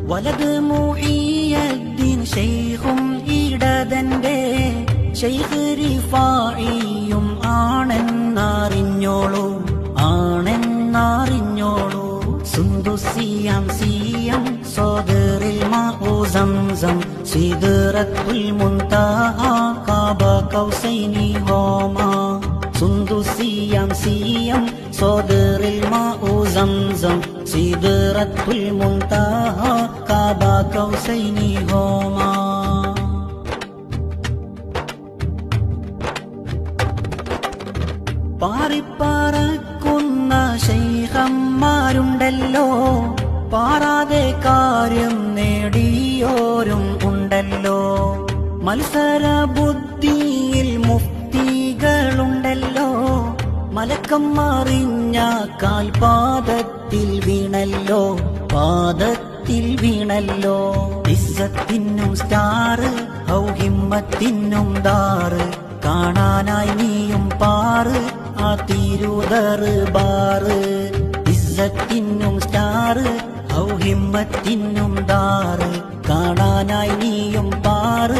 വലത് മുഈയദ്ദീൻ ശൈഖും ഇടതന്റെ ശൈഖ് റിഫായിയും ആണെന്നറിഞ്ഞോളൂ സുന്ദുസിയം സോദറിൽ മാഉ സംസം സിദ്റത്തുൽ മുൻതഹ ഖാബ കൗസൈനി ഹോമാ സുന്ദുസിയം സോദറിൽ മാഉ സംസം സിദ്റത്തുൽ മുൻതഹ ഖാബ കൗസൈനി ഹോമാ. പാറിപ്പറക്കുന്ന ശൈഖന്മാരുണ്ടല്ലോ, പാറാതെ കാര്യം നേടിയോരും ഉണ്ടല്ലോ. മത്സര ബുദ്ധിയിൽ മുഫ്തികളുണ്ടല്ലോ, മലക്കം മറിഞ്ഞ കാൽപാദത്തിൽ വീണല്ലോ. ഇസ്സത്തിനും സ്റ്റാറ്, ഹിമ്മത്തിനും ദാറ്, കാണാനായി നീയും പാറ് ആ തിരുദർബാറ്. ഇസ്സത്തിനും സ്റ്റാറ്, ഹിമ്മത്തിനും ദാറ്, കാണാനായി നീയും പാറ്.